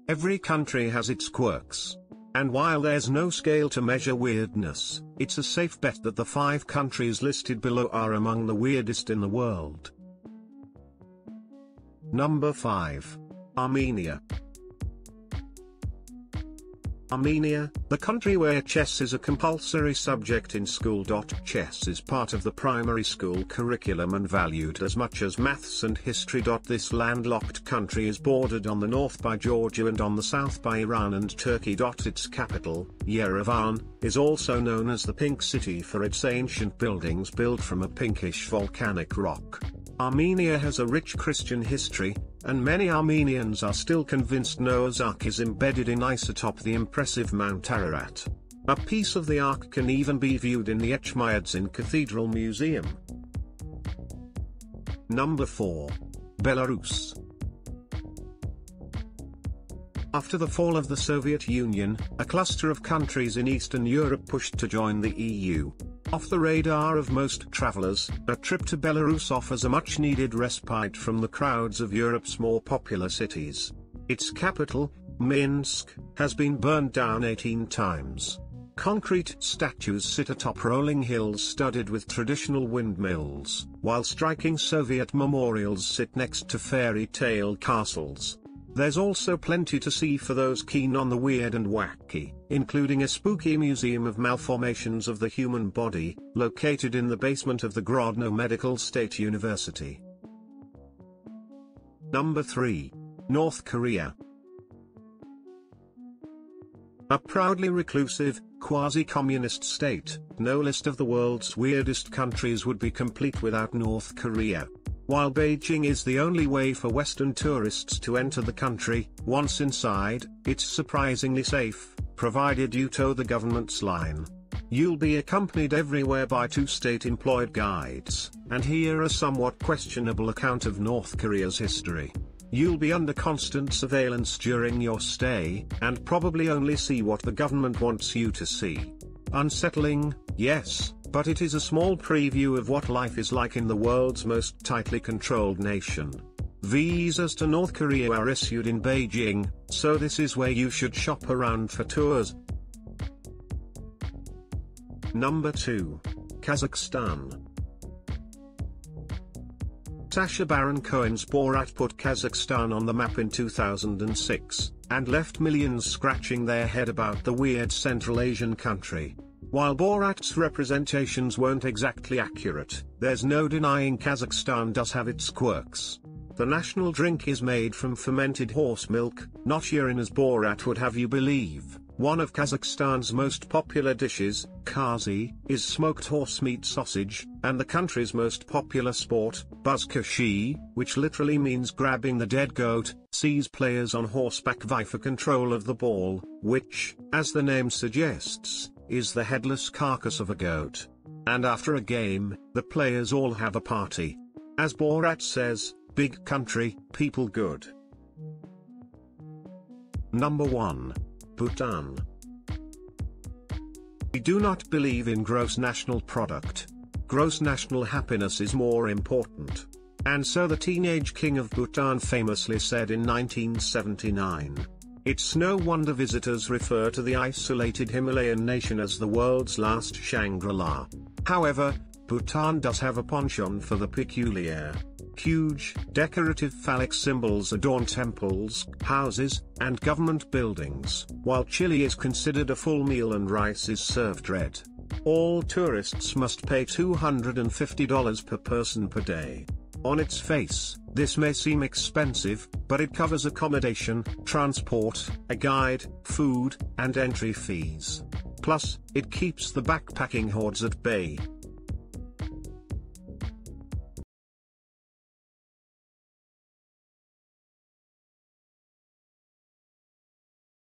Every country has its quirks. And while there's no scale to measure weirdness, it's a safe bet that the 5 countries listed below are among the weirdest in the world. Number 5. Armenia. Armenia, the country where chess is a compulsory subject in school.Chess, is part of the primary school curriculum and valued as much as maths and history. This landlocked country is bordered on the north by Georgia and on the south by Iran and Turkey. Its capital, Yerevan, is also known as the Pink City for its ancient buildings built from a pinkish volcanic rock. Armenia has a rich Christian history, and many Armenians are still convinced Noah's Ark is embedded in ice atop the impressive Mount Ararat. A piece of the Ark can even be viewed in the Etchmiadzin Cathedral Museum. Number 4. Belarus. After the fall of the Soviet Union, a cluster of countries in Eastern Europe pushed to join the EU. Off the radar of most travelers, a trip to Belarus offers a much-needed respite from the crowds of Europe's more popular cities. Its capital, Minsk, has been burned down 18 times. Concrete statues sit atop rolling hills studded with traditional windmills, while striking Soviet memorials sit next to fairy tale castles. There's also plenty to see for those keen on the weird and wacky, including a spooky Museum of Malformations of the human body, located in the basement of the Grodno Medical State University. Number 3. North Korea. A proudly reclusive, quasi-communist state, no list of the world's weirdest countries would be complete without North Korea. While Beijing is the only way for Western tourists to enter the country, once inside, it's surprisingly safe, provided you toe the government's line. You'll be accompanied everywhere by 2 state-employed guides, and here a somewhat questionable account of North Korea's history. You'll be under constant surveillance during your stay, and probably only see what the government wants you to see. Unsettling, yes, but it is a small preview of what life is like in the world's most tightly controlled nation. Visas to North Korea are issued in Beijing, so this is where you should shop around for tours. Number 2. Kazakhstan. Sacha Baron Cohen's Borat put Kazakhstan on the map in 2006, and left millions scratching their head about the weird Central Asian country. While Borat's representations weren't exactly accurate, there's no denying Kazakhstan does have its quirks. The national drink is made from fermented horse milk, not urine as Borat would have you believe. One of Kazakhstan's most popular dishes, kazi, is smoked horse meat sausage, and the country's most popular sport, buzkashi, which literally means grabbing the dead goat, sees players on horseback vie for control of the ball, which, as the name suggests, is the headless carcass of a goat. And after a game, the players all have a party. As Borat says, big country, people good. Number 1. Bhutan. We do not believe in gross national product. Gross national happiness is more important. And so the teenage king of Bhutan famously said in 1979. It's no wonder visitors refer to the isolated Himalayan nation as the world's last Shangri-La. However, Bhutan does have a penchant for the peculiar. Huge, decorative phallic symbols adorn temples, houses, and government buildings, while chili is considered a full meal and rice is served red. All tourists must pay $250 per person per day. On its face, this may seem expensive, but it covers accommodation, transport, a guide, food, and entry fees. Plus, it keeps the backpacking hordes at bay.